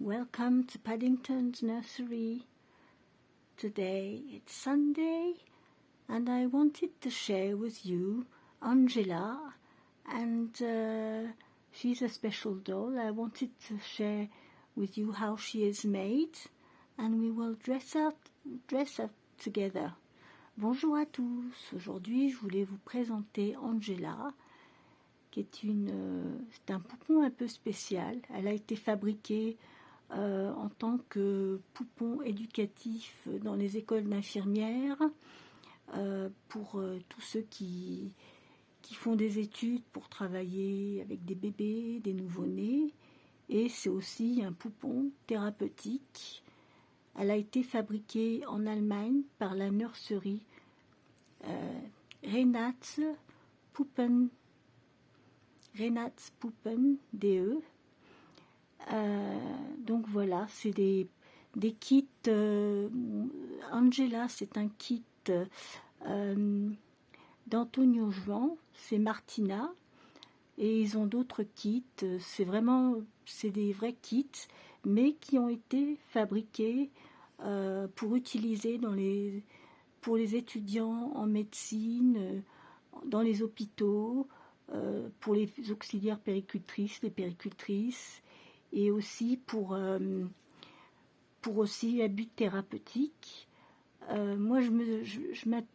Welcome to Paddington's nursery. Today it's Sunday and I wanted to share with you Angela, and she's a special doll. I wanted to share with you how she is made, and we will dress up together. Bonjour à tous. Aujourd'hui, je voulais vous présenter Angela, qui est c'est un poupon un peu spécial. Elle a été fabriquée en tant que poupon éducatif dans les écoles d'infirmières pour tous ceux qui font des études pour travailler avec des bébés, des nouveau-nés, et c'est aussi un poupon thérapeutique. Elle a été fabriquée en Allemagne par la nurserie Renat's Puppen DE. Donc voilà, c'est des kits. Angela, c'est un kit d'Antonio Juan, c'est Martina, et ils ont d'autres kits. C'est des vrais kits, mais qui ont été fabriqués pour utiliser pour les étudiants en médecine, dans les hôpitaux, pour les auxiliaires péricultrices, les péricultrices, et aussi pour aussi à but thérapeutique. Moi, je me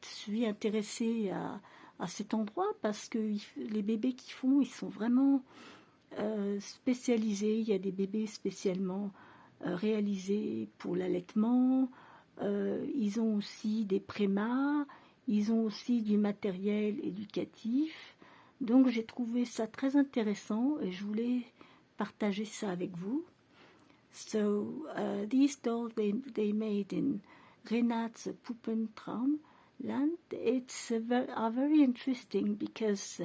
suis intéressée à cet endroit parce que les bébés qu'ils font, ils sont vraiment spécialisés. Il y a des bébés spécialement réalisés pour l'allaitement. Ils ont aussi des prémas, ils ont aussi du matériel éducatif. Donc j'ai trouvé ça très intéressant et je voulais partager ça avec vous. So these dolls they made in Renat's Puppentraumland. Are very interesting because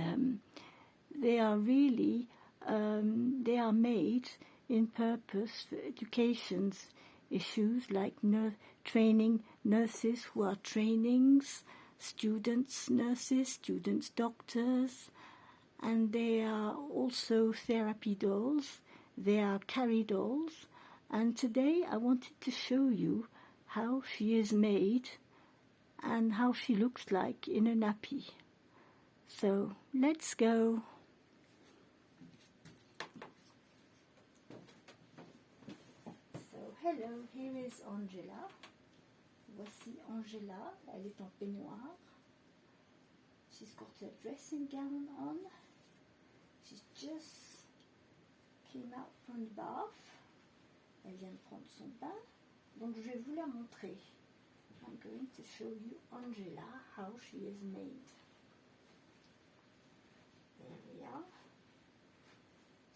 they are really they are made in purpose for education issues like training nurses who are trainings, students nurses, students doctors, and they are also therapy dolls. They are carry dolls, and today I wanted to show you how she is made and how she looks like in a nappy. So let's go. So hello, here is Angela. Voici Angela, elle est en peignoir. She's got her dressing gown on. She's just came out from the bath. Elle vient de prendre son bain. Donc je vais vous la montrer. I'm going to show you Angela, how she is made. There we are.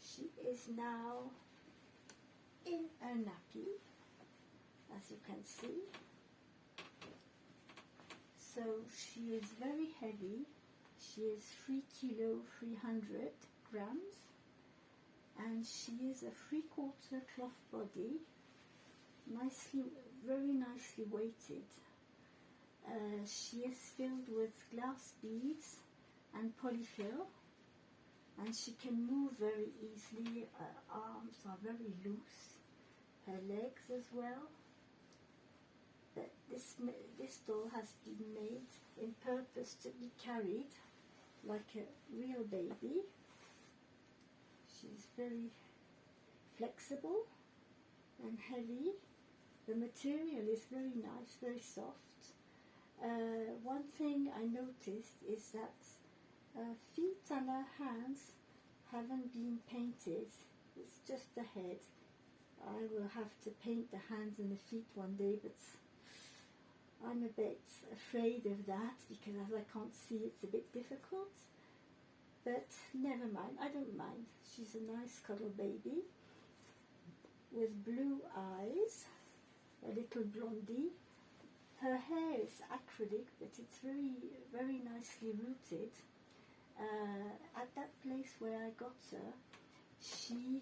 She is now in a nappy, as you can see. So she is very heavy. She is 3 kilo 300 grams, and she is a 3/4 cloth body, very nicely weighted. She is filled with glass beads and polyfill, and she can move very easily. Her arms are very loose, her legs as well. But this doll has been made in purpose to be carried like a real baby. She's very flexible and heavy. The material is very nice, very soft. One thing I noticed is that feet and her hands haven't been painted. It's just the head. I will have to paint the hands and the feet one day, but I'm a bit afraid of that because as I can't see, it's a bit difficult. But never mind, I don't mind. She's a nice cuddle baby with blue eyes, a little blondie. Her hair is acrylic, but it's very, very nicely rooted. At that place where I got her, she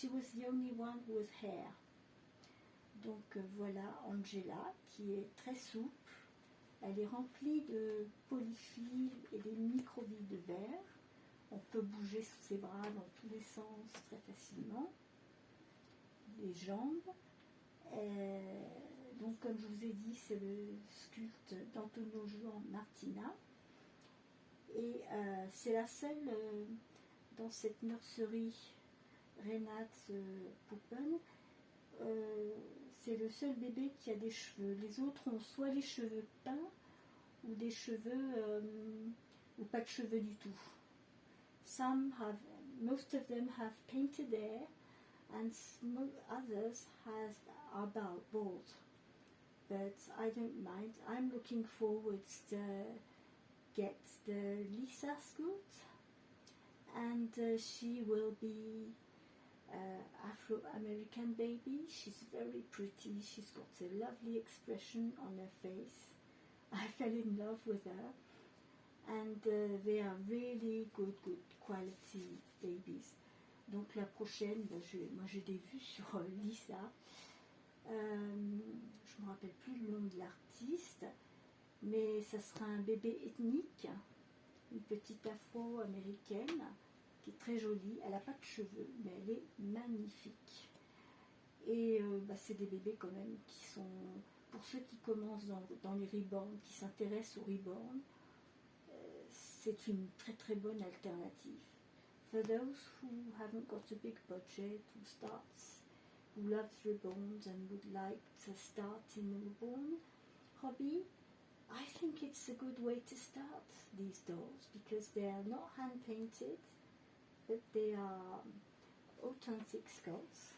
was the only one with hair. Donc voilà Angela, qui est très souple. Elle est remplie de polyfilms et des microbilles de verre. On peut bouger ses bras dans tous les sens très facilement. les jambes. Donc comme je vous ai dit, c'est le sculpte d'Antonio Juan Martina. Et c'est la seule dans cette nurserie Renate Puppen. C'est le seul bébé qui a des cheveux. Les autres ont soit les cheveux peints ou des cheveux ou pas de cheveux du tout. Most of them have painted hair, and others are bald. But I don't mind. I'm looking forward to get the Lisa sculpt, and she will be Afro-American baby. She's very pretty. She's got a lovely expression on her face. I fell in love with her, and they are really good quality babies. Donc la prochaine, moi j'ai des vues sur Lisa. Je ne me rappelle plus le nom de l'artiste, mais ça sera un bébé ethnique, une petite afro-américaine qui est très jolie. Elle n'a pas de cheveux, mais elle est magnifique. Et c'est des bébés quand même qui sont, pour ceux qui commencent dans les reborn, qui s'intéressent aux reborn, c'est une très très bonne alternative. For those who haven't got a big budget, who loves reborns and would like to start in the reborn hobby, I think it's a good way to start these dolls because they are not hand painted, but they are authentic sculpts.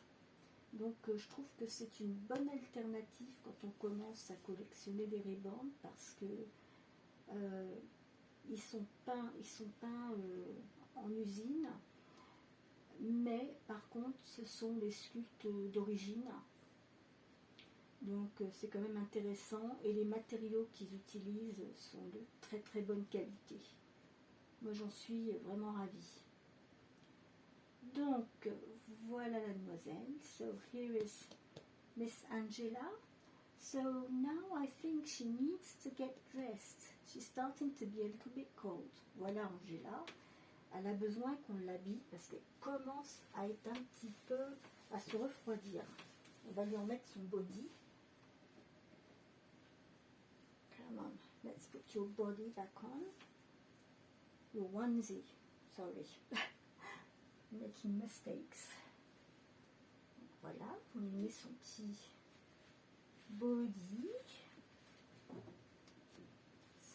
Donc je trouve que c'est une bonne alternative quand on commence à collectionner des reborns parce que ils sont peints en usine, mais par contre ce sont les sculptes d'origine, donc c'est quand même intéressant et les matériaux qu'ils utilisent sont de très très bonne qualité. Moi j'en suis vraiment ravie. Donc voilà la demoiselle. So here is Miss Angela. So now I think she needs to get dressed. She's starting to be a little bit cold. Voilà Angela. Elle a besoin qu'on l'habille parce qu'elle commence à être un petit peu à se refroidir. On va lui en mettre son body. Come on, let's put your body back on. Your onesie, sorry. Making mistakes. Voilà, on lui met son petit body.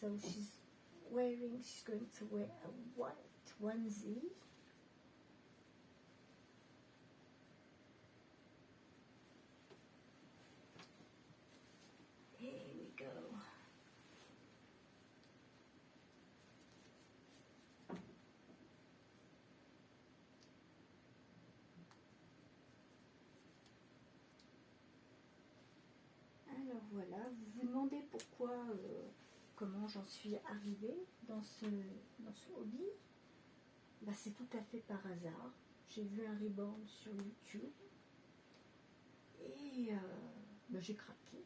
So she's going to wear a white onesie. Here we go. Alors voilà, vous vous demandez pourquoi, comment j'en suis arrivée dans ce hobby. C'est tout à fait par hasard. J'ai vu un reborn sur YouTube et j'ai craqué.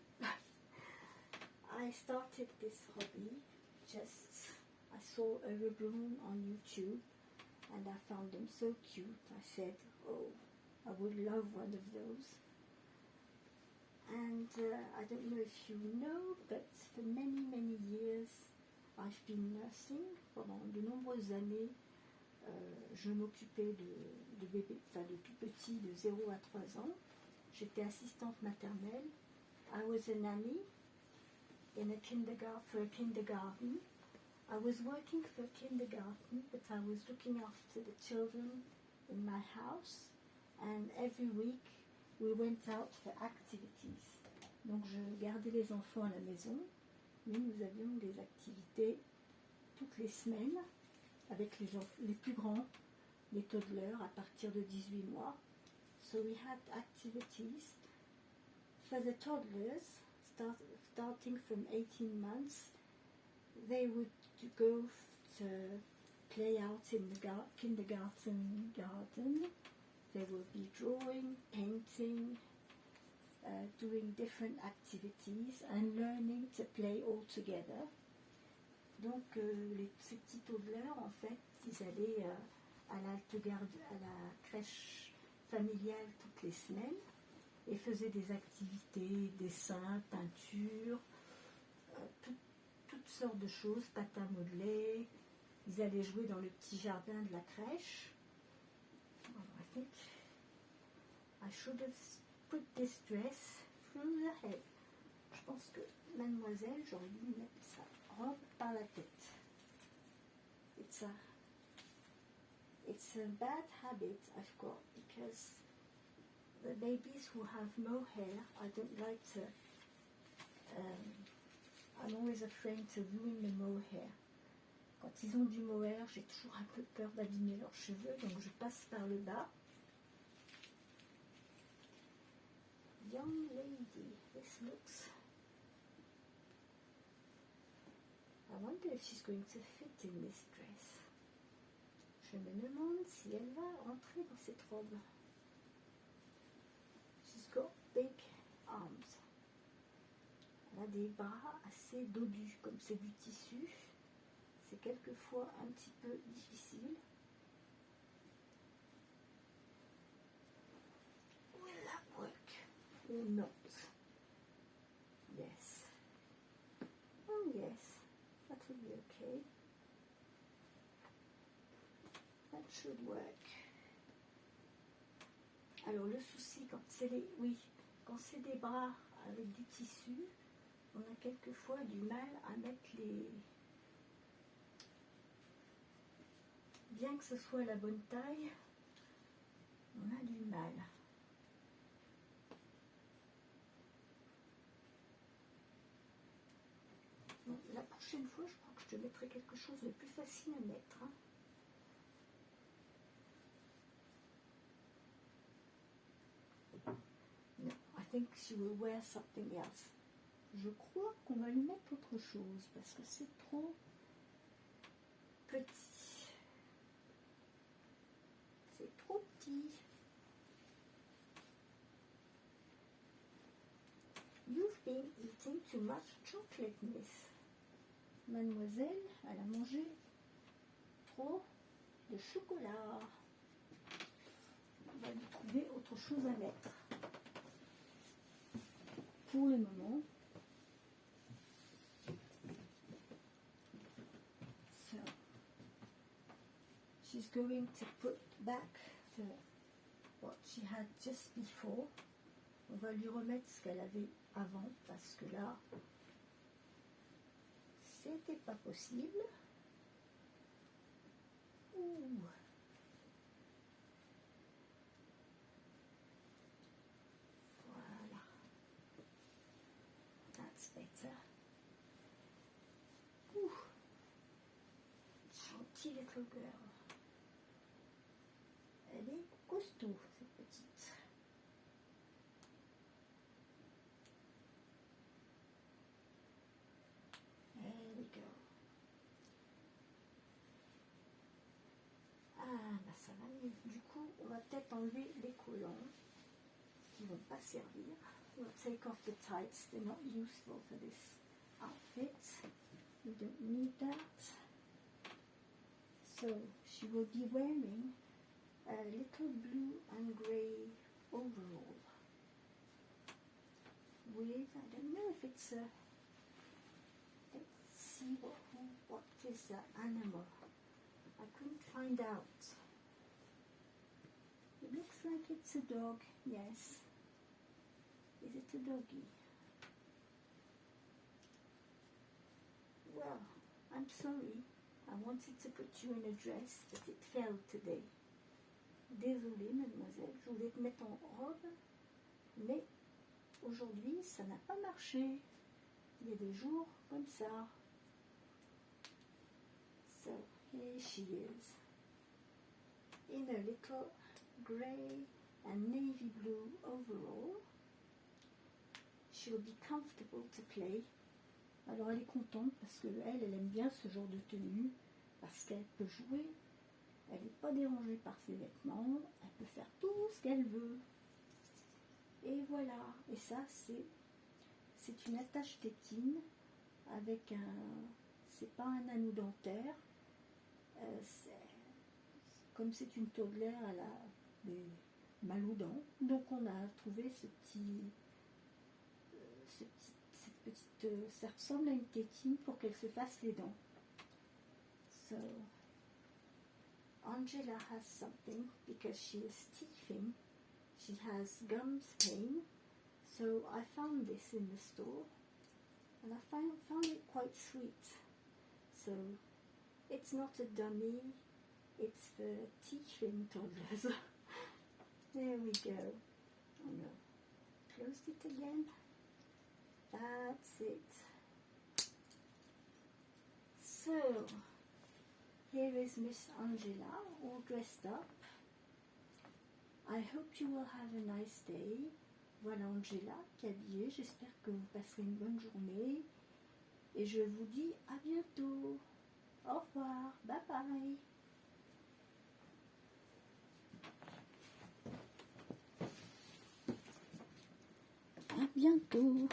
I started this hobby I saw a reborn on YouTube and I found them so cute. I said, oh, I would love one of those. And I don't know if you know, but for many years I've been nursing. Pendant de nombreuses années, je m'occupais de bébés, de tout petits de 0 à 3 ans. J'étais assistante maternelle. I was a nanny for a kindergarten. I was working for a kindergarten, but I was looking after the children in my house. And every week we went out for activities. Donc je gardais les enfants à la maison, mais nous avions des activités toutes les semaines avec les plus grands, les toddlers à partir de 18 mois. So we had activities for the toddlers starting from 18 months. They would go to play out in the kindergarten garden. They would be drawing, painting, doing different activities and learning to play all together. Donc ces petits toddlers, en fait, ils allaient à la crèche familiale toutes les semaines et faisaient des activités, dessins, peinture, toutes sortes de choses, pâte à modeler. Ils allaient jouer dans le petit jardin de la crèche. I think I should have put this dress through the head. Je pense que mademoiselle, j'aurais dû mettre sa robe par la tête. It's a bad habit I've got because the babies who have no hair, I don't like to. I'm always afraid to ruin the mohair. Quand ils ont du mohair, j'ai toujours un peu peur d'abîmer leurs cheveux, donc je passe par le bas. Young lady, this looks. I wonder if she's going to fit in this dress. Je me demande si elle va entrer dans cette robe. She's got big arms. Elle a des bras assez dodus, comme c'est du tissu. C'est quelquefois un petit peu difficile. Will that work or not? Yes. Oh yes, that will be okay. That should work. Alors le souci quand c'est quand c'est des bras avec du tissu, on a quelquefois du mal à mettre les. Bien que ce soit la bonne taille, on a du mal. Bon, la prochaine fois, je crois que je te mettrai quelque chose de plus facile à mettre. Hein. No, I think she will wear something else. Je crois qu'on va lui mettre autre chose parce que c'est trop petit. C'est trop petit. You've been eating too much chocolate, miss. Mademoiselle, elle a mangé trop de chocolat. On va lui trouver autre chose à mettre. Pour le moment. So, she's going to put back what she had just before. On va lui remettre ce qu'elle avait avant parce que là, c'était pas possible. Ouh. Voilà. That's better. Ouh. Gentille little girl. Elle est costaud, cette petite. There we go. Ah, bah ça va mieux. Du coup, on va peut-être enlever les collants qui ne vont pas servir. We'll take off the tights. They're not useful for this outfit. We don't need that. So, she will be wearing a little blue and grey overall with, I don't know if it's a, let's see what is the animal. I couldn't find out. It looks like it's a dog, yes. Is it a doggy? Well, I'm sorry. I wanted to put you in a dress, but it fell today. Désolée, mademoiselle, je voulais te mettre en robe, mais aujourd'hui, ça n'a pas marché. Il y a des jours comme ça. So, here she is. In a little grey and navy blue overall. She'll be comfortable to play. Alors elle est contente parce qu'elle aime bien ce genre de tenue, parce qu'elle peut jouer, elle n'est pas dérangée par ses vêtements, elle peut faire tout ce qu'elle veut. Et voilà, et ça c'est une attache tétine avec c'est pas un anneau dentaire, comme c'est une toddler, elle a mal aux dents. Donc on a trouvé cette petite, ça ressemble à une tétine pour qu'elle se fasse les dents. So Angela has something because she is teething. She has gums pain. So I found this in the store and I found it quite sweet. So it's not a dummy, it's for teething toddlers. There we go. Oh no, closed it again. That's it. So here is Miss Angela all dressed up. I hope you will have a nice day. Voilà Angela qui est habillée. J'espère que vous passerez une bonne journée. Et je vous dis à bientôt. Au revoir. Bye bye. À bientôt.